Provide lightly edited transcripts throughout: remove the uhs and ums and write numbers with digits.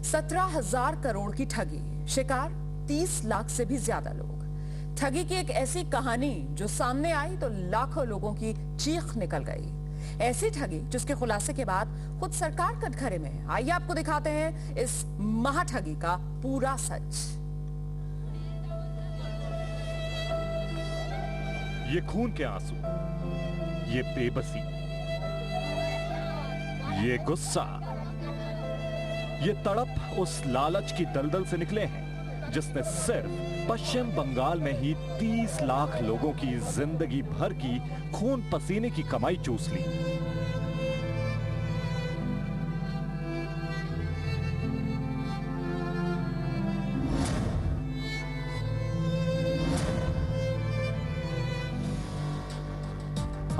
17,000 करोड़ की ठगी, शिकार 30 लाख से भी ज्यादा लोग। ठगी की एक ऐसी कहानी जो सामने आई तो लाखों लोगों की चीख निकल गई। ऐसी ठगी जिसके खुलासे के बाद खुद सरकार कटघरे में है। आइए आपको दिखाते हैं इस महाठगी का पूरा सच। ये खून के आंसू, ये बेबसी, ये गुस्सा, ये तड़प उस लालच की दलदल से निकले हैं जिसने सिर्फ पश्चिम बंगाल में ही 30 लाख लोगों की जिंदगी भर की खून पसीने की कमाई चूस ली।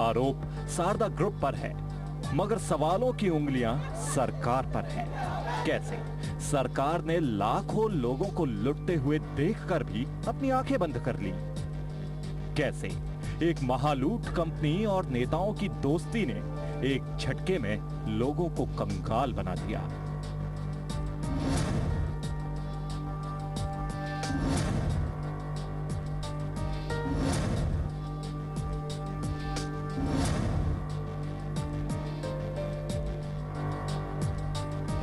आरोप शारदा ग्रुप पर है, मगर सवालों की उंगलियां सरकार पर हैं। कैसे सरकार ने लाखों लोगों को लुटते हुए देखकर भी अपनी आंखें बंद कर ली? कैसे एक महालूट कंपनी और नेताओं की दोस्ती ने एक झटके में लोगों को कंगाल बना दिया?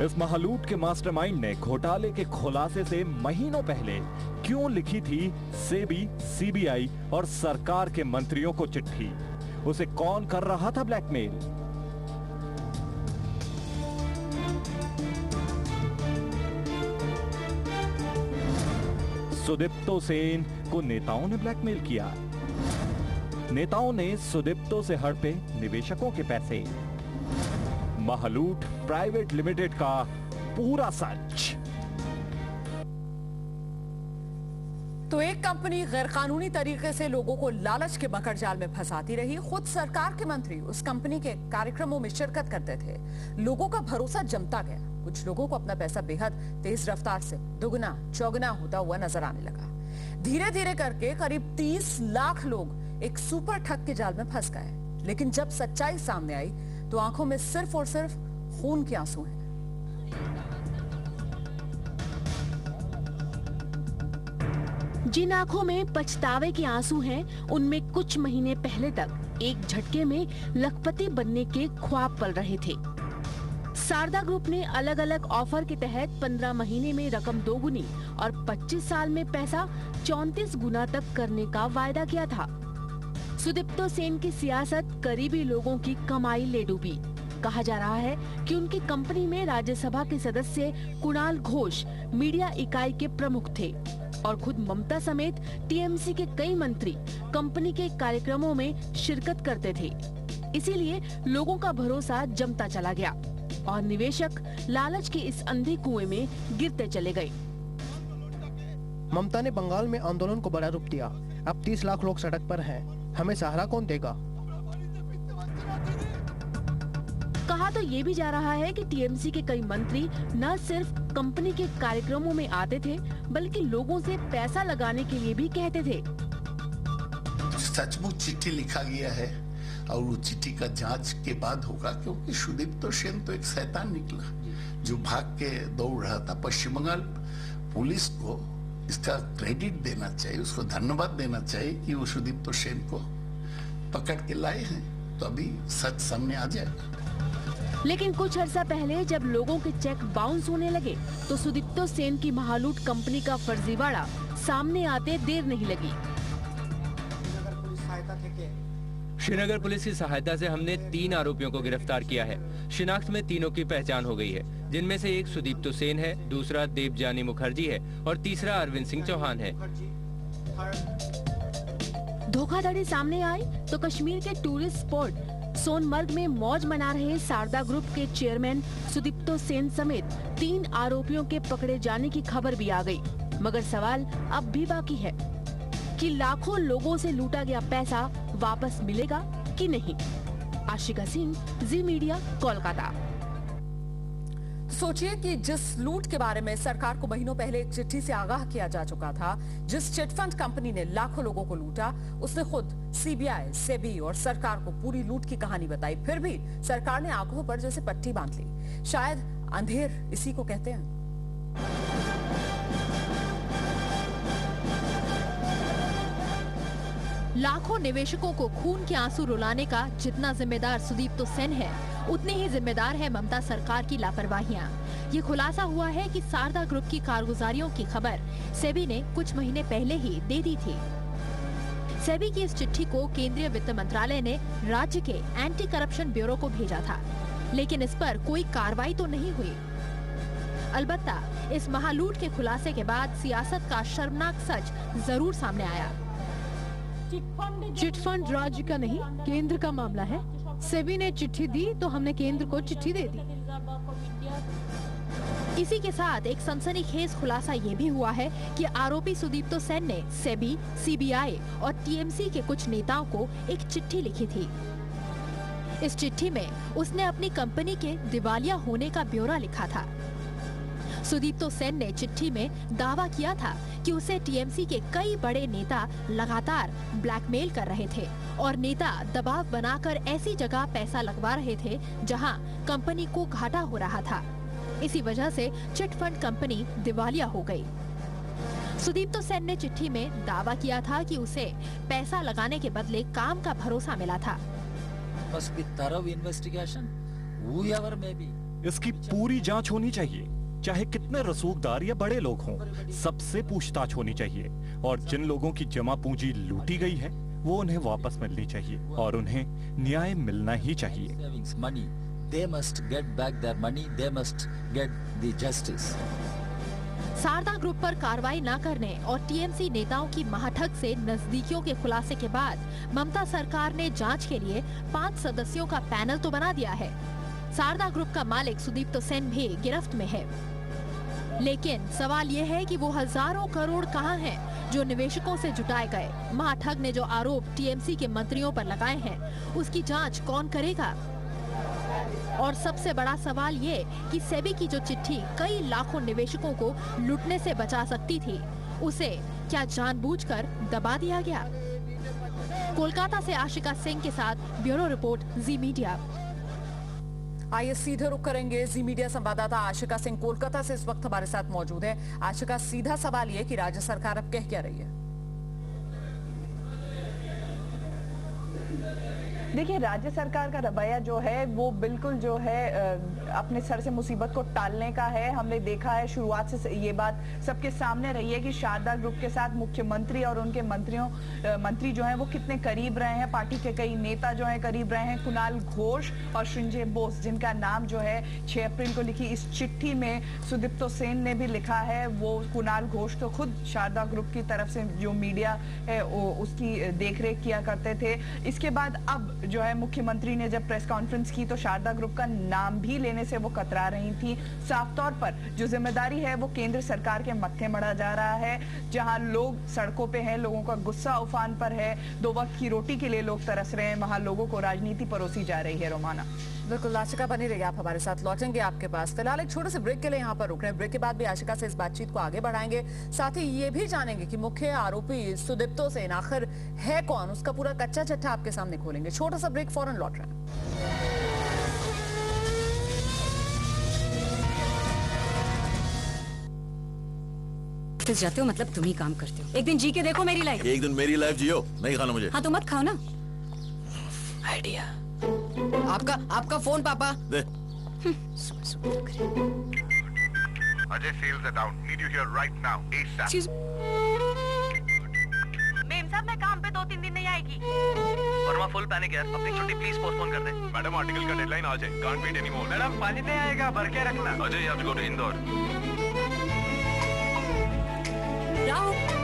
इस महालूट के मास्टरमाइंड ने घोटाले के खुलासे से महीनों पहले क्यों लिखी थी सेबी, सीबीआई और सरकार के मंत्रियों को चिट्ठी? उसे कौन कर रहा था ब्लैकमेल? सुदीप्तो सेन को नेताओं ने ब्लैकमेल किया। नेताओं ने सुदीप्तो से हड़पे निवेशकों के पैसे। महालूट प्राइवेट लिमिटेड का पूरा सच। तो एक कंपनी गैरकानूनी तरीके से लोगों को लालच के मकड़जाल में फंसाती रही। खुद सरकार के मंत्री उस कंपनी के कार्यक्रमों में शिरकत करते थे। लोगों का भरोसा जमता गया। कुछ लोगों को अपना पैसा बेहद तेज रफ्तार से दुगना चौगुना होता हुआ नजर आने लगा। धीरे धीरे करके करीब 30 लाख लोग एक सुपर ठग के जाल में फंस गए। लेकिन जब सच्चाई सामने आई तो आंखों में सिर्फ और सिर्फ खून के आंसू हैं। जिन आंखों में पछतावे के आंसू हैं, उनमें कुछ महीने पहले तक एक झटके में लखपति बनने के ख्वाब पल रहे थे। शारदा ग्रुप ने अलग अलग ऑफर के तहत 15 महीने में रकम दोगुनी और 25 साल में पैसा 34 गुना तक करने का वायदा किया था। सुदीप्तो सेन की सियासत करीबी लोगों की कमाई ले डूबी। कहा जा रहा है कि उनकी कंपनी में राज्यसभा के सदस्य कुणाल घोष मीडिया इकाई के प्रमुख थे और खुद ममता समेत टीएमसी के कई मंत्री कंपनी के कार्यक्रमों में शिरकत करते थे। इसीलिए लोगों का भरोसा जमता चला गया और निवेशक लालच के इस अंधे कुएं में गिरते चले गए। ममता ने बंगाल में आंदोलन को बड़ा रूप दिया। अब 30 लाख लोग सड़क पर हैं। हमें सहारा कौन देगा? कहा तो ये भी जा रहा है कि टीएमसी के कई मंत्री न सिर्फ कंपनी के कार्यक्रमों में आते थे, बल्कि लोगों से पैसा लगाने के लिए भी कहते थे। सचमुच चिट्ठी लिखा गया है और वो चिट्ठी का जांच के बाद होगा, क्योंकि सुदीप्तो सेन तो एक शैतान निकला जो भाग के दौड़ रहा था। पश्चिम बंगाल पुलिस को इसका क्रेडिट देना चाहिए, उसको धन्यवाद देना चाहिए कि वो सुदीप्तो सेन को पकड़ के लाए हैं। तो अभी सच सामने आ जाएगा। लेकिन कुछ अर्सा पहले जब लोगों के चेक बाउंस होने लगे तो सुदीप्तो सेन की महालूट कंपनी का फर्जीवाड़ा सामने आते देर नहीं लगी। श्रीनगर पुलिस की सहायता से हमने 3 आरोपियों को गिरफ्तार किया है। शिनाख्त में तीनों की पहचान हो गई है, जिनमें से एक सुदीप्तो सेन है, दूसरा देवजानी मुखर्जी है और तीसरा अरविंद सिंह चौहान है। धोखाधड़ी सामने आई तो कश्मीर के टूरिस्ट स्पॉट सोनमर्ग में मौज मना रहे शारदा ग्रुप के चेयरमैन सुदीप्तो सेन समेत 3 आरोपियों के पकड़े जाने की खबर भी आ गई। मगर सवाल अब भी बाकी है कि लाखों लोगों से लूटा गया पैसा वापस मिलेगा कि नहीं। आशिका सिंह, जी मीडिया, कोलकाता। सोचिए कि जिस लूट के बारे में सरकार को महीनों पहले एक चिट्ठी से आगाह किया जा चुका था, जिस चिटफंड कंपनी ने लाखों लोगों को लूटा, उसने खुद सीबीआई, सेबी और सरकार को पूरी लूट की कहानी बताई। फिर भी सरकार ने आंखों पर जैसे पट्टी बांध ली। शायद अंधेर इसी को कहते हैं। लाखों निवेशकों को खून के आंसू रुलाने का जितना जिम्मेदार सुदीप्तो सेन है, उतनी ही जिम्मेदार है ममता सरकार की लापरवाहियां। ये खुलासा हुआ है कि शारदा ग्रुप की कारगुजारियों की खबर सेबी ने कुछ महीने पहले ही दे दी थी। सेबी की इस चिट्ठी को केंद्रीय वित्त मंत्रालय ने राज्य के एंटी करप्शन ब्यूरो को भेजा था, लेकिन इस पर कोई कार्रवाई तो नहीं हुई। अलबत्ता इस महालूट के खुलासे के बाद सियासत का शर्मनाक सच जरूर सामने आया। चिट फंड राज्य का नहीं, केंद्र का मामला है। सेबी ने चिट्ठी दी तो हमने केंद्र को चिट्ठी दे दी। इसी के साथ एक सनसनीखेज खुलासा ये भी हुआ है कि आरोपी सुदीप्तो सेन ने सेबी, सीबीआई और टीएमसी के कुछ नेताओं को एक चिट्ठी लिखी थी। इस चिट्ठी में उसने अपनी कंपनी के दिवालिया होने का ब्यौरा लिखा था। सुदीप्तो सेन ने चिट्ठी में दावा किया था कि उसे टीएमसी के कई बड़े नेता लगातार ब्लैकमेल कर रहे थे और नेता दबाव बनाकर ऐसी जगह पैसा लगवा रहे थे जहां कंपनी को घाटा हो रहा था। इसी वजह से चिट फंड कंपनी दिवालिया हो गई। सुदीप्तो सेन ने चिट्ठी में दावा किया था कि उसे पैसा लगाने के बदले काम का भरोसा मिला था। इसकी पूरी जांच होनी चाहिए, चाहे कितने रसूखदार या बड़े लोग हों, सबसे पूछताछ होनी चाहिए और जिन लोगों की जमा पूंजी लूटी गई है वो उन्हें वापस मिलनी चाहिए और उन्हें न्याय मिलना ही चाहिए। They must get back their money. They must get the justice. Sharda group पर कार्रवाई न करने और टीएमसी नेताओं की महाठग से नजदीकियों के खुलासे के बाद ममता सरकार ने जांच के लिए 5 सदस्यों का पैनल तो बना दिया है। शारदा ग्रुप का मालिक सुदीप्तो सेन भी गिरफ्त में है, लेकिन सवाल ये है कि वो हजारों करोड़ कहाँ हैं जो निवेशकों से जुटाए गए। महाठग ने जो आरोप टीएमसी के मंत्रियों पर लगाए हैं, उसकी जांच कौन करेगा? और सबसे बड़ा सवाल ये कि सेबी की जो चिट्ठी कई लाखों निवेशकों को लूटने से बचा सकती थी, उसे क्या जानबूझकर दबा दिया गया? कोलकाता से आशिका सिंह के साथ ब्यूरो रिपोर्ट, जी मीडिया। आइए सीधे रुक करेंगे। जी मीडिया संवाददाता आशिका सिंह कोलकाता से इस वक्त हमारे साथ मौजूद है। आशिका, सीधा सवाल ये कि राज्य सरकार अब कह क्या रही है? देखिए, राज्य सरकार का रवैया जो है वो बिल्कुल जो है अपने सर से मुसीबत को टालने का है। हमने देखा है शुरुआत से ये बात सबके सामने रही है कि शारदा ग्रुप के साथ मुख्यमंत्री और उनके मंत्री जो हैं वो कितने करीब रहे हैं। पार्टी के कई नेता जो हैं करीब रहे हैं। कुणाल घोष और संजय बोस, जिनका नाम जो है 6 अप्रैल को लिखी इस चिट्ठी में सुदीप्तो सेन ने भी लिखा है। वो कुणाल घोष तो खुद शारदा ग्रुप की तरफ से जो मीडिया है उसकी देखरेख किया करते थे। इसके बाद अब जो है मुख्यमंत्री ने जब प्रेस कॉन्फ्रेंस की तो शारदा ग्रुप का नाम भी लेने से वो कतरा रही थी। साफ तौर पर जो जिम्मेदारी है वो केंद्र सरकार के मत्थे मढ़ा जा रहा है। जहां लोग सड़कों पे हैं, लोगों का गुस्सा उफान पर है, 2 वक्त की रोटी के लिए लोग तरस रहे हैं, वहां लोगों को राजनीति परोसी जा रही है। रोमाना, बिल्कुल आशिका, बनी रहिए, आप हमारे साथ लौटेंगे आपके पास। फिलहाल एक छोटे से ब्रेक के लिए यहाँ पर रुक रहे हैं। ब्रेक के बाद भी आशिका से इस बातचीत को आगे बढ़ाएंगे। साथ ही ये भी जानेंगे कि मुख्य आरोपी सुदीप्तो सेन आखिर है कौन, उसका पूरा कच्चा चिट्ठा आपके सामने खोलेंगे। छोटा सा ब्रेक, फौरन लौट रहे हैं। ऑफिस जाते हो मतलब तुम ही काम करते हो। एक दिन जी के देखो मेरी लाइफ। एक दिन मेरी लाइफ जियो, नहीं खाना मुझे। हाँ तो मत खाओ ना। आइडिया। आपका फोन पापा। दे। Ajay sales are down, need you here right now ASAP। मेम साहब, मैं काम पे 2-3 दिन नहीं आएगी। वर्मा फुल पैनिक यार, अपनी छुट्टी प्लीज पोस्टपोन कर दे। मैडम, आर्टिकल का डेडलाइन आ जाए, कांट वेट एनीमोर। मैडम, पानी नहीं आएगा, भर के रखना। Ajay, you have to go to Indore.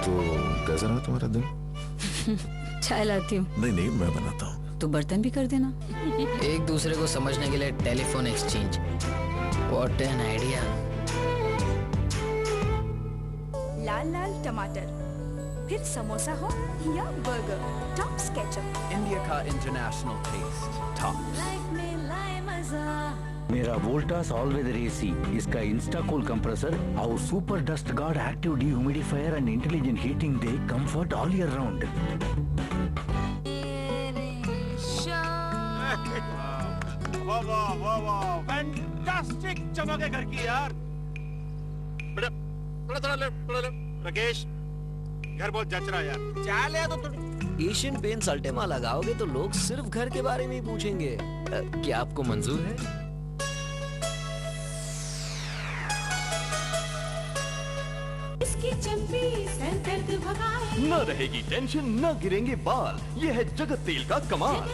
तो कैसा रहा तुम्हारा दिन? चाय लाती हूँ। नहीं, मैं बनाता हूँ। तो बर्तन भी कर देना। एक दूसरे को समझने के लिए telephone exchange. What an idea. लाल लाल टमाटर, फिर समोसा हो या बर्गर, टॉप्स केचप। इंडिया का इंटरनेशनल टेस्ट, टॉप्स। लाइफ में लाए मजा। मेरा वोल्टास ऑल वेदर एसी, इसका इंस्टा कूल कंप्रेसर और super dust guard active dehumidifier and intelligent heating दे कंफर्ट ऑल ईयर राउंड। वाह फैंटास्टिक चमक है घर की यार। बड़े थोड़ा राकेश, घर बहुत जच रहा है यार। चाल है तो एशियन पेंट्स अल्टेमा लगाओगे तो लोग सिर्फ घर के बारे में ही पूछेंगे। क्या आपको मंजूर है? न रहेगी टेंशन, न गिरेंगे बाल। ये है जगत तेल का कमाल।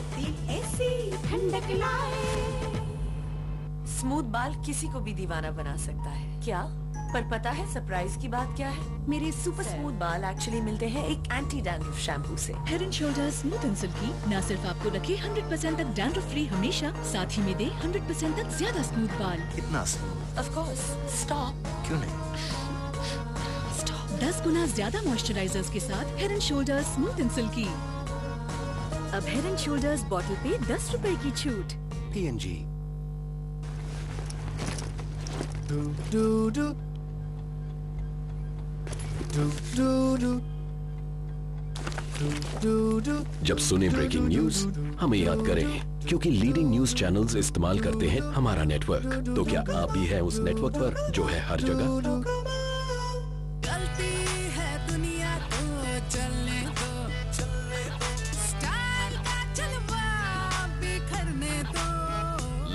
स्मूथ बाल किसी को भी दीवाना बना सकता है क्या? पर पता है सरप्राइज की बात क्या है? मेरे सुपर स्मूथ बाल एक्चुअली मिलते हैं एक एंटी डैंड्रफ शैम्पू से। Head and shoulders smooth and silkie न सिर्फ आपको रखे 100% तक डैंड्रफ फ्री हमेशा, साथ ही में दे 100% तक ज्यादा स्मूथ बाल। इतना स्मूथ? Of course. स्टॉप। क्यों नहीं? 10 गुना ज्यादा मॉइस्चराइजर्स के साथ head and shoulders smooth and silkie. अब हेड एंड शोल्डर्स बॉटल पे 10 रुपए की छूट। P&G। जब सुने ब्रेकिंग न्यूज हमें याद करें, क्योंकि लीडिंग न्यूज चैनल्स इस्तेमाल करते हैं हमारा नेटवर्क। तो क्या आप भी हैं उस नेटवर्क पर जो है हर जगह?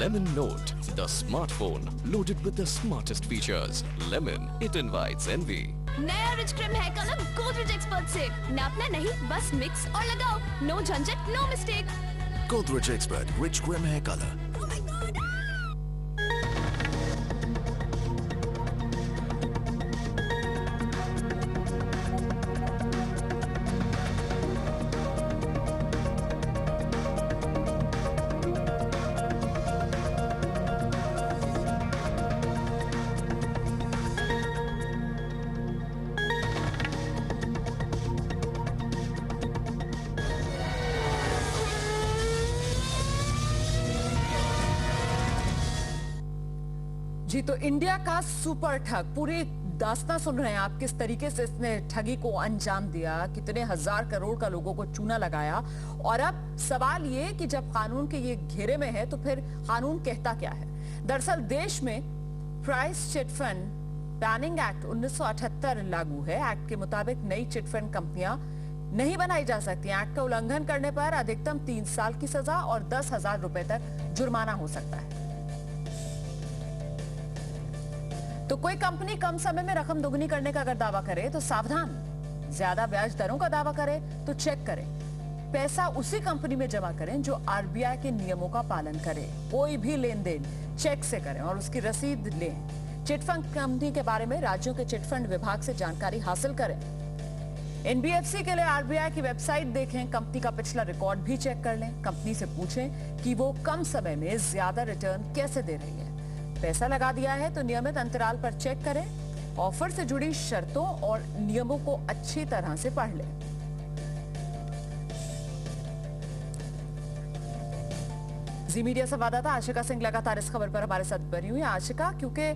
Lemon Note, the smartphone loaded with the smartest features. Lemon, it invites envy. नया rich cream hair colour Godrej expert से नापना नहीं, बस मिक्स और लगाओ। नो झंझट, no mistake. Godrej Expert Rich Cream Hair Color। जी, तो इंडिया का सुपर ठग, पूरी दास्तां सुन रहे हैं आप, किस तरीके से इसने ठगी को अंजाम दिया, कितने हजार करोड़ का लोगों को चूना लगाया। और अब सवाल ये कि जब कानून के ये घेरे में है तो फिर कानून कहता क्या है। दरअसल देश में प्राइस चिटफंड बैनिंग एक्ट 1978 लागू है। एक्ट के मुताबिक नई चिटफंड कंपनियां नहीं बनाई जा सकती। एक्ट का उल्लंघन करने पर अधिकतम 3 साल की सजा और 10,000 रुपए तक जुर्माना हो सकता है। तो कोई कंपनी कम समय में रकम दोगुनी करने का अगर दावा करे तो सावधान, ज्यादा ब्याज दरों का दावा करे तो चेक करें, पैसा उसी कंपनी में जमा करें जो आरबीआई के नियमों का पालन करे। कोई भी लेन देन चेक से करें और उसकी रसीद लें। चिटफंड कंपनी के बारे में राज्यों के चिटफंड विभाग से जानकारी हासिल करें। एनबीएफसी के लिए आरबीआई की वेबसाइट देखें, कंपनी का पिछला रिकॉर्ड भी चेक कर लें। कंपनी से पूछें कि वो कम समय में ज्यादा रिटर्न कैसे दे रही है। पैसा लगा दिया है तो नियमित अंतराल पर चेक करें। ऑफर से जुड़ी शर्तों और नियमों को अच्छी तरह से पढ़ लें। जी मीडिया संवाददाता आशिका सिंह लगातार इस खबर पर हमारे साथ बनी हुई है। आशिका, क्योंकि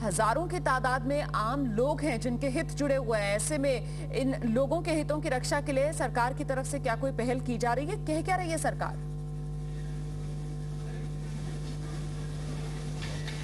हजारों की तादाद में आम लोग हैं जिनके हित जुड़े हुए हैं, ऐसे में इन लोगों के हितों की रक्षा के लिए सरकार की तरफ से क्या कोई पहल की जा रही है? कह क्या रही है सरकार?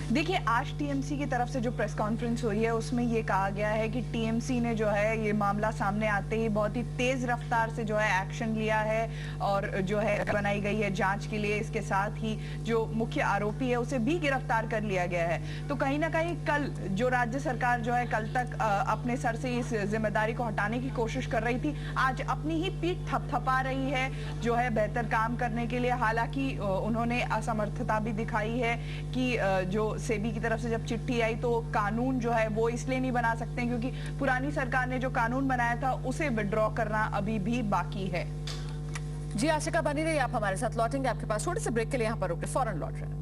देखिए, आज टीएमसी की तरफ से जो प्रेस कॉन्फ्रेंस हुई है उसमें ये कहा गया है कि टीएमसी ने जो है ये मामला सामने आते ही बहुत ही तेज रफ्तार से जो है एक्शन लिया है और जो है बनाई गई है जांच के लिए। इसके साथ ही जो मुख्य आरोपी है उसे भी गिरफ्तार कर लिया गया है। तो कहीं ना कहीं कल जो राज्य सरकार जो है कल तक अपने सर से इस जिम्मेदारी को हटाने की कोशिश कर रही थी, आज अपनी ही पीठ थपथपा रही है जो है बेहतर काम करने के लिए। हालांकि उन्होंने असमर्थता भी दिखाई है कि जो सेबी की तरफ से जब चिट्ठी आई तो कानून जो है वो इसलिए नहीं बना सकते क्योंकि पुरानी सरकार ने जो कानून बनाया था उसे विड्रॉ करना अभी भी बाकी है। जी आशिका, बनी रही आप हमारे साथ, लौटेंगे आपके पास छोटे से ब्रेक के लिए। यहाँ पर रुके, फौरन लौट रहे हैं।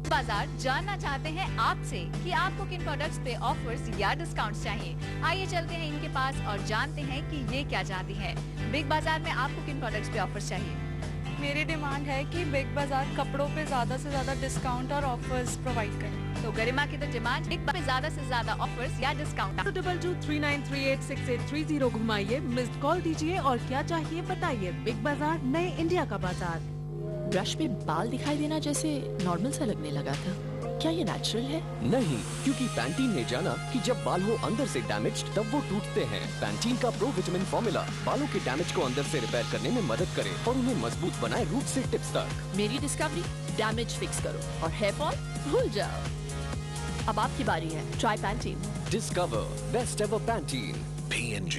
बाजार जानना चाहते हैं आपसे कि आपको किन प्रोडक्ट्स पे ऑफर्स या डिस्काउंट्स चाहिए। आइए चलते हैं इनके पास और जानते हैं कि ये क्या चाहती है। बिग बाजार में आपको किन प्रोडक्ट्स पे ऑफर्स चाहिए। मेरी डिमांड है कि बिग बाजार कपड़ों पे ज्यादा से ज्यादा डिस्काउंट और ऑफर्स प्रोवाइड करे। तो गरिमा की तो डिमांड बिग बाजार पे ज्यादा से ज्यादा ऑफर्स या डिस्काउंट। 2239386830 घुमाइए, मिस्ड कॉल दीजिए और क्या चाहिए बताइए। बिग बाजार, नए इंडिया का बाजार। ब्रश में बाल दिखाई देना जैसे नॉर्मल सा लगने लगा था, क्या ये नेचुरल है? नहीं, क्योंकि पैंटीन ने जाना कि जब बाल हो अंदर से डैमेज तब वो टूटते हैं। पैंटीन का प्रो विटामिन फॉर्मूला बालों के डैमेज को अंदर से रिपेयर करने में मदद करे और उन्हें मजबूत बनाए रूट से टिप्स तक। मेरी डिस्कवरी, डैमेज फिक्स करो और हेयर फॉल भूल जाओ। अब आपकी बारी है, try Pantene. Discover best ever Pantene. P&G.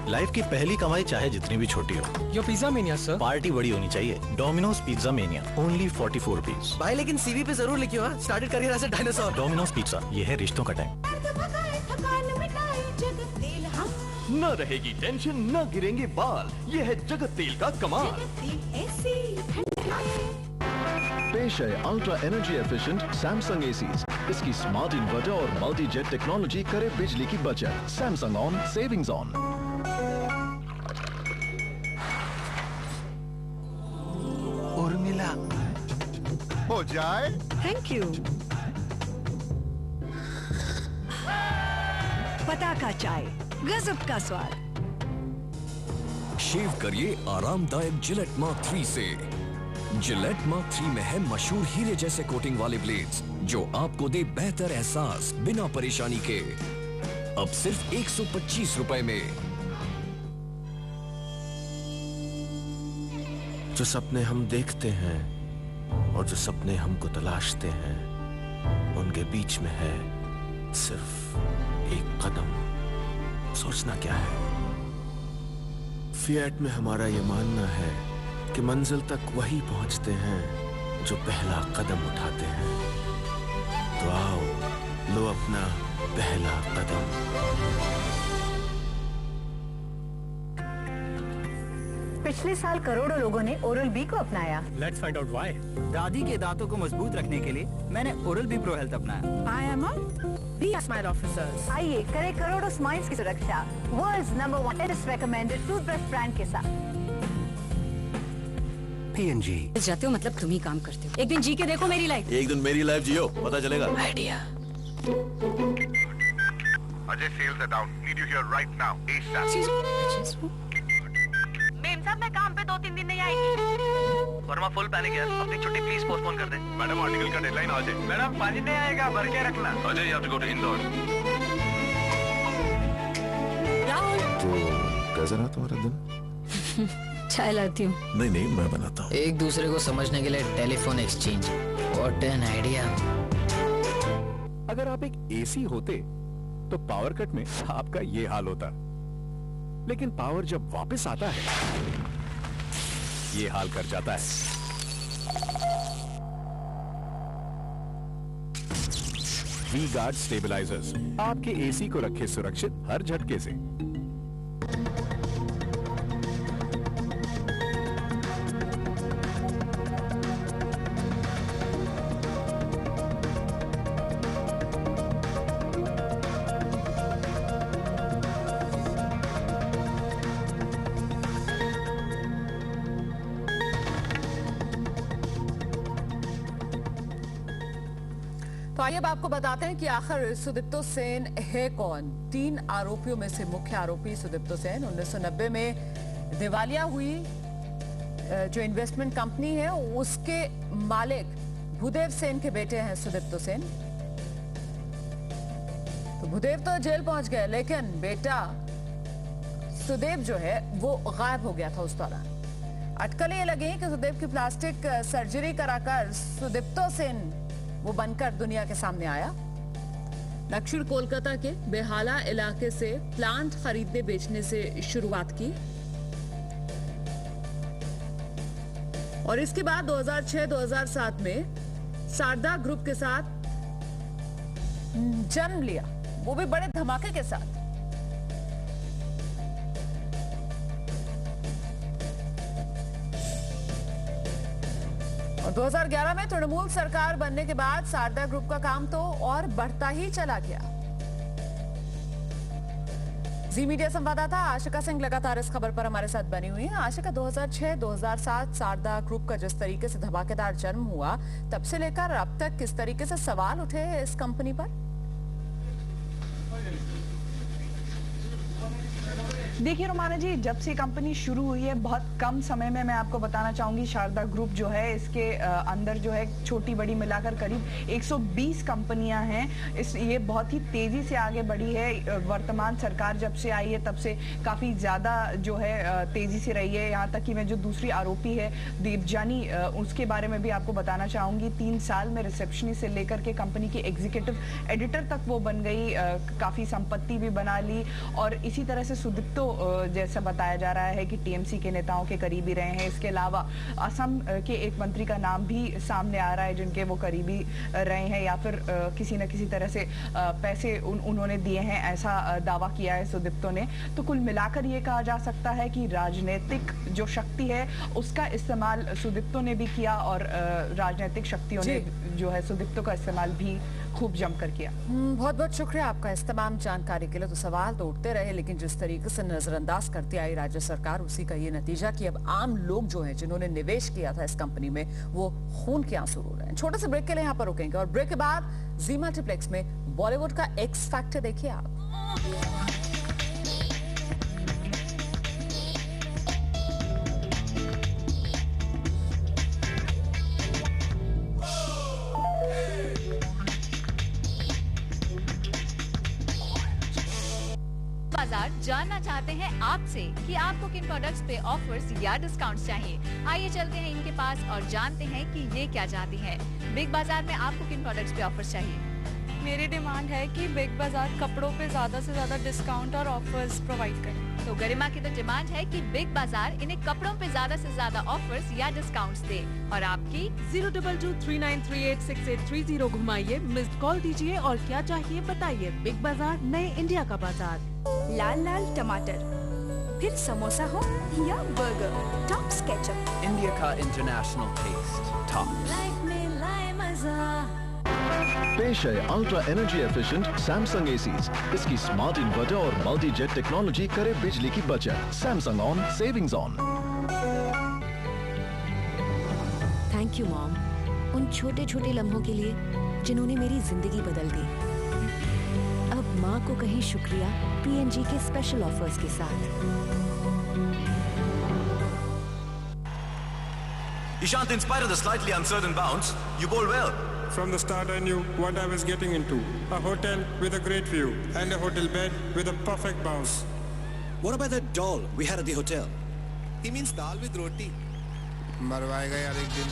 Life की पहली कमाई चाहे जितनी भी छोटी हो। Yo pizza mania sir. Party बड़ी होनी चाहिए। Domino's pizza mania, only 44 rupees. भाई लेकिन सीवी पे जरूर लिखियो, हाँ? Started career as a dinosaur. Domino's pizza, ये है रिश्तों का टाइम। न रहेगी टेंशन, न गिरेंगे बाल, ये है जगत तेल का कमाल। पेश है ultra energy efficient Samsung ACs. इसकी स्मार्ट इन्वर्टर और मल्टी जेट टेक्नोलॉजी करे बिजली की बचत। Samsung on, savings on. Urmila, हो जाए। Thank you. पता का चाय, गजब का स्वाद। शेव करिए आरामदायक जिलेट मार्क 3 से। जिलेट मार्क 3 में है मशहूर हीरे जैसे कोटिंग वाले ब्लेड्स जो आपको दे बेहतर एहसास बिना परेशानी के। अब सिर्फ 125 रुपए में। जो सपने हम देखते हैं और जो सपने हमको तलाशते हैं, उनके बीच में है सिर्फ एक कदम। सोचना क्या है? फिएट में हमारा ये मानना है कि मंजिल तक वही पहुंचते हैं जो पहला कदम उठाते हैं। तो आओ, लो अपना पहला कदम। पिछले साल करोड़ों लोगों ने ओरल बी को अपनाया। Let's find out why. दादी के दांतों को मजबूत रखने के लिए मैंने ओरल बी प्रो हेल्थ अपनाया। I am B smile officers. आइए करें करोड़ों स्माइल्स की सुरक्षा world's number 1 latest recommended toothbrush brand के साथ। P&G. जाते हो मतलब तुम ही काम करते हो। एक दिन जी के देखो मेरी लाइफ। एक दिन मेरी लाइफ जियो, पता चलेगा। Idea. Ajay, sales are down. Need you here right now. ASAP. मेम साहब मैं काम पे 2-3 दिन नहीं आएगी। वर्मा फुल पैनिक है, अपनी छुट्टी प्लीज पोस्टपोन कर दे। मैडम, आर्टिकल का डेडलाइन आज है। मैडम पानी नहीं आएगा, भर के रखना। Ajay, you have to go to Indore. तो कैसा रहा तुम्हारा दिन? चाय लाती हूँ। नहीं, मैं बनाता हूँ। एक दूसरे को समझने के लिए telephone exchange. What an idea. अगर आप एक एसी होते तो पावर कट में आपका ये हाल होता, लेकिन पावर जब वापस आता है ये हाल कर जाता है। V-Guard स्टेबलाइजर्स आपके एसी को रखे सुरक्षित हर झटके से। तो आइए अब आपको बताते हैं कि आखिर सुदीप्तो सेन है कौन। 3 आरोपियों में से मुख्य आरोपी सुदीप्तो सेन 1990 में दिवालिया हुई जो इन्वेस्टमेंट कंपनी है उसके मालिक भूदेव सेन के बेटे हैं सुदीप्तो सेन। तो भूदेव तो जेल पहुंच गए, लेकिन बेटा सुदेव जो है वो गायब हो गया था उस दौरान। अटकलें ये लगी कि सुदेव की प्लास्टिक सर्जरी कराकर सुदीप्तो सेन वो बनकर दुनिया के सामने आया। दक्षिण कोलकाता के बेहाला इलाके से प्लांट खरीदने बेचने से शुरुआत की और इसके बाद 2006-2007 में शारदा ग्रुप के साथ जन्म लिया, वो भी बड़े धमाके के साथ। और 2011 में तृणमूल सरकार बनने के बाद शारदा ग्रुप का काम तो और बढ़ता ही चला गया। जी मीडिया संवाददाता आशिका सिंह लगातार इस खबर पर हमारे साथ बनी हुई है। आशिका, 2006-2007 शारदा ग्रुप का जिस तरीके से धमाकेदार जन्म हुआ, तब से लेकर अब तक किस तरीके से सवाल उठे इस कंपनी पर? देखिए रोमाना जी, जब से कंपनी शुरू हुई है बहुत कम समय में, मैं आपको बताना चाहूंगी, शारदा ग्रुप जो है इसके अंदर जो है छोटी बड़ी मिलाकर करीब 120 कंपनियां हैं। ये बहुत ही तेजी से आगे बढ़ी है। वर्तमान सरकार जब से आई है तब से काफी ज्यादा जो है तेजी से रही है। यहाँ तक कि मैं जो दूसरी आरोपी है देवजानी, उसके बारे में भी आपको बताना चाहूंगी। 3 साल में रिसेप्शनिस्ट से लेकर के कंपनी की एग्जीक्यूटिव एडिटर तक वो बन गई, काफी संपत्ति भी बना ली। और इसी तरह से सुदीप्तो जैसा बताया जा रहा है कि टीएमसी के नेताओं के करीबी रहे हैं। इसके अलावा असम के एक मंत्री का नाम भी सामने आ रहा है जिनके वो करीबी रहे हैं, या फिर किसी न किसी तरह से पैसे उन्होंने दिए हैं, ऐसा दावा किया है सुदीप्तो ने। तो कुल मिलाकर ये कहा जा सकता है कि राजनीतिक जो शक्ति है उसका इस्तेमाल सुदीप्तो ने भी किया और राजनीतिक शक्तियों ने जो है सुदीप्तो का इस्तेमाल भी खूब जमकर किया। बहुत बहुत शुक्रिया आपका इस तमाम जानकारी के लिए। तो सवाल तो उठते रहे, लेकिन जिस तरीके से नजरअंदाज करती आई राज्य सरकार, उसी का ये नतीजा कि अब आम लोग जो हैं जिन्होंने निवेश किया था इस कंपनी में, वो खून के आंसू रो रहे हैं। छोटे से ब्रेक के लिए यहाँ पर रुकेंगे और ब्रेक के बाद जी मल्टीप्लेक्स में बॉलीवुड का एक्स फैक्टर देखिए आप। बाजार जानना चाहते हैं आपसे कि आपको किन प्रोडक्ट्स पे ऑफर्स या डिस्काउंट्स चाहिए। आइए चलते हैं इनके पास और जानते हैं कि ये क्या चाहती हैं। बिग बाजार में आपको किन प्रोडक्ट्स पे ऑफर्स चाहिए? मेरी डिमांड है कि बिग बाजार कपड़ों पे ज्यादा से ज्यादा डिस्काउंट और ऑफर्स प्रोवाइड करे। तो गरिमा की तो डिमांड है कि बिग बाजार इन्हें कपड़ों पे ज्यादा से ज्यादा ऑफर्स या डिस्काउंट्स दे। और आपकी 02239386830 घुमाइए, मिस्ड कॉल दीजिए और क्या चाहिए बताइए। बिग बाजार, नए इंडिया का बाजार। लाल लाल टमाटर, फिर समोसा हो या बर्गर, टॉप्स केचप। इंडिया का इंटरनेशनल टेस्ट, टॉप्स। पेश है ultra energy efficient Samsung ACs. इसकी स्मार्ट इन्वर्टर और मल्टी जेट टेक्नोलॉजी करे बिजली की बचत। Samsung on, savings on. Thank you mom, उन छोटे छोटे लम्हों के लिए जिन्होंने मेरी जिंदगी बदल दी। अब माँ को कहें शुक्रिया पीएनजी के स्पेशल ऑफर्स के साथ। Ishant, in spite of the slightly uncertain bounce, you bowled well. From the start I knew what I was getting into. A hotel with a great view and a hotel bed with a perfect bounce. What about that doll we had at the hotel? He means dal with roti. मरवाएगा यार एक दिन.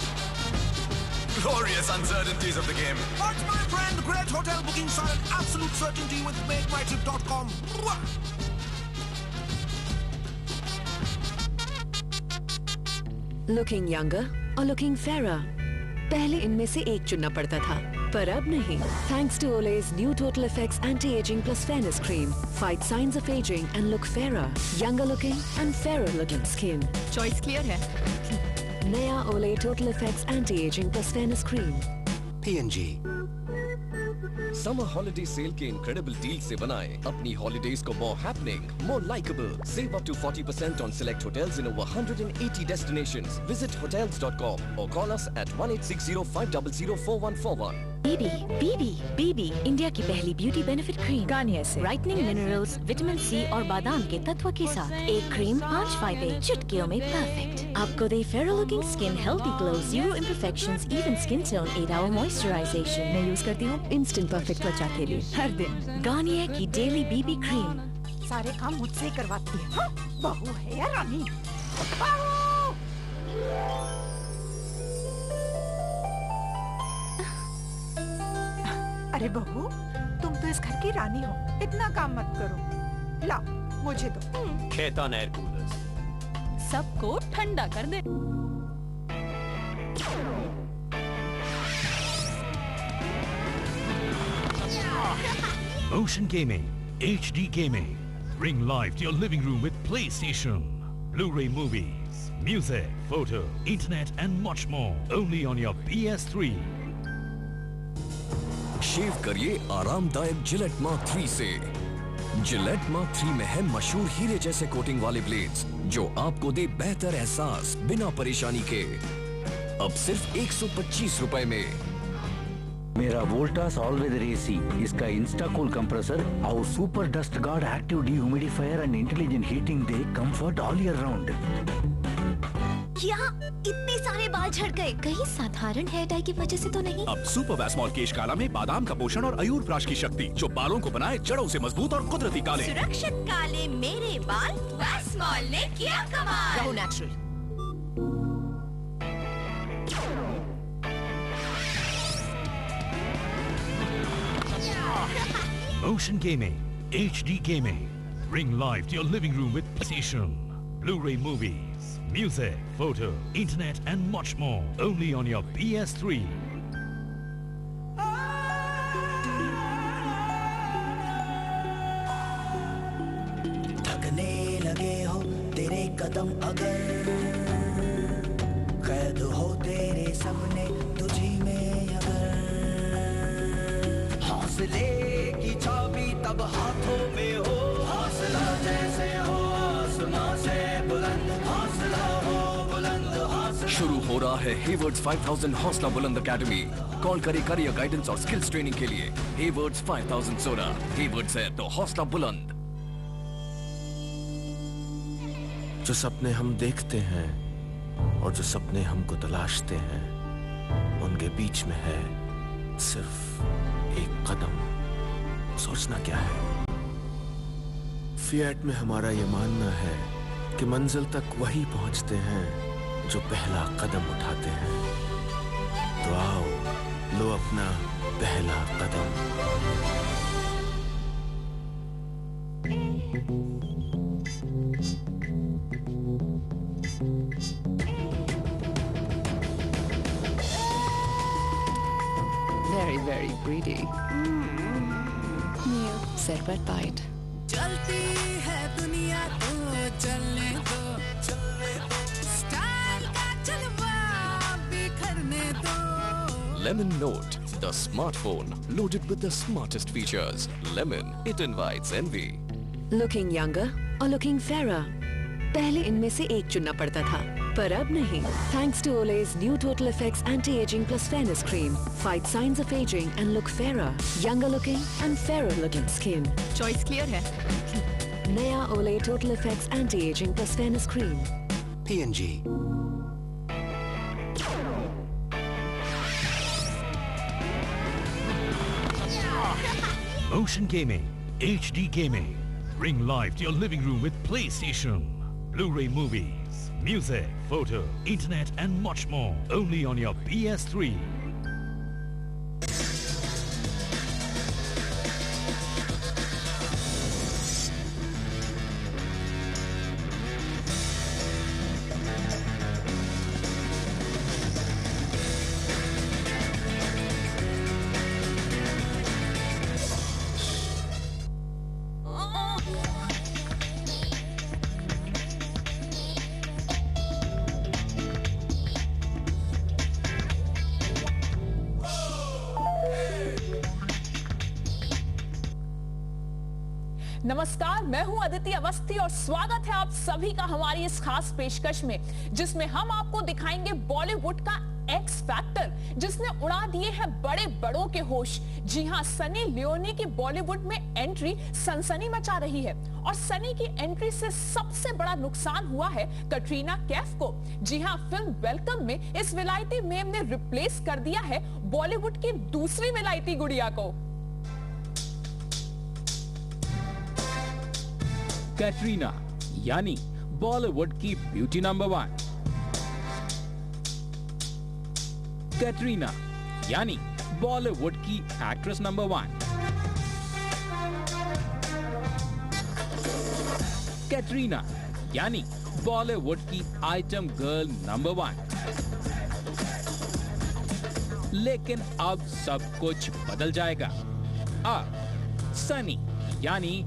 Glorious uncertainties of the game. But my friend, great hotel bookings are an absolute certainty with MakeMyTrip.com. Looking younger or looking fairer? पहले इनमें से एक चुनना पड़ता था, पर अब नहीं। Thanks to Olay's new Total Effects Anti-Aging Plus Fairness Cream, fight signs of aging and look fairer, younger looking and fairer looking skin. Choice clear है। नया Olay Total Effects Anti-Aging Plus Fairness Cream. PNG. Summer holiday sale के incredible deal से बनाएं अपनी holidays को more happening, more likable. Save up to 40% on select hotels in over 180 destinations. Visit hotels.com or call us at 1860-500-4141. BB India की पहली beauty benefit cream Garnier से brightening minerals, vitamin C और बादाम के तत्व के साथ एक क्रीम 5 फायदे चुटकियों में परफेक्ट। आपको दे fair looking skin, healthy glow, zero imperfections, even skin tone, 8 hour moisturisation. मैं यूज करती हूँ इंस्टेंट परफेक्ट त्वचा के लिए हर दिन गार्नियर की डेली बीबी क्रीम। सारे काम मुझसे करवाती है। हाँ, बहू है या रानी। अरे बहू, तुम तो इस घर की रानी हो, इतना काम मत करो। ला, मुझे दो। खेतान एयर कूलर्स सबको ठंडा कर दे। Motion Gaming, HD Gaming. Bring life to your living room with PlayStation. Blu-ray movies, music, photo, internet and much more. Only on your PS3. शेव करिए आरामदायक जिलेट मार्क 3 से। जिलेट मार्क 3 में है मशहूर हीरे जैसे कोटिंग वाले ब्लेड्स जो आपको दे बेहतर एहसास बिना परेशानी के। अब सिर्फ 125 रुपए में। मेरा वोल्टास ऑल वेदर एसी, इसका इंस्टा कूल कंप्रेसर और super dust guard active dehumidifier and intelligent heating दे कंफर्ट ऑल ईयर राउंड। यहाँ इतने सारे बाल झड़ गए, कहीं साधारण हेयर डाई की वजह से तो नहीं? अब सुपर वैस्मॉल केश काला में बादाम का पोषण और अयूर प्राश की शक्ति जो बालों को बनाए जड़ों से मजबूत और कुदरती काले। सुरक्षित काले मेरे बाल, वैस्मॉल ने किया कमाल। रहो natural. Motion Gaming, HD Gaming. Bring life to your living room with PlayStation, Blu-ray movies, music, photo, internet and much more. Only on your PS3. थकने लगे हो तेरे कदम अगर, कैद हो तेरे सपने तुझी में अगर, हौसले की चाबी तब हाथों में हो, हौसला जैसे हो आसमां से बुलंद, हौसला हो बुलंद हौसला। शुरू हो रहा है हेवर्ड्स 5000 हौसला बुलंद अकेडमी। कॉल करें करियर गाइडेंस और स्किल्स ट्रेनिंग के लिए। हेवर्ड्स 5016। हेवर्ड्स है तो हौसला बुलंद। जो सपने हम देखते हैं और जो सपने हमको तलाशते हैं, उनके बीच में है सिर्फ एक कदम। सोचना क्या है? फिएट में हमारा ये मानना है कि मंजिल तक वही पहुंचते हैं जो पहला कदम उठाते हैं। तो आओ, लो अपना पहला कदम। Very, very pretty. New Sherbet Bite. चलती है दुनिया तो चलने दो, चलने दो, स्टाइल का जलवा बिखरने दो। Lemon Note, the smartphone loaded with the smartest features. Lemon, it invites envy. Looking younger or looking fairer? पहले इनमें से एक चुनना पड़ता था, पर अब नहीं। Thanks to Olay's new Total Effects Anti-Aging Plus Fairness Cream, fight signs of aging and look fairer, younger looking and fairer looking skin. Choice clear है। नया Olay Total Effects Anti-Aging Plus Fairness Cream. P&G. Motion Gaming, HD Gaming. Bring life to your living room with PlayStation, Blu-ray movies, music, photo, internet and much more. Only on your PS3. नमस्कार, मैं हूं अदिति अवस्थी और स्वागत है आप सभी का हमारी इस खास पेशकश में, जिसमें हम आपको दिखाएंगे बॉलीवुड का एक्स फैक्टर, जिसने उड़ा दिए हैं बड़े बड़ों के होश। जी हां, सनी लियोनी की बॉलीवुड में एंट्री सनसनी मचा रही है और सनी की एंट्री से सबसे बड़ा नुकसान हुआ है कटरीना कैफ को। जी हां, फिल्म वेलकम में इस विलायती मेम ने रिप्लेस कर दिया है बॉलीवुड की दूसरी विलायती गुड़िया को। कैटरीना यानी बॉलीवुड की ब्यूटी नंबर 1। कैटरीना यानी बॉलीवुड की एक्ट्रेस नंबर 1। कैटरीना यानी बॉलीवुड की आइटम गर्ल नंबर 1। लेकिन अब सब कुछ बदल जाएगा। अब सनी यानी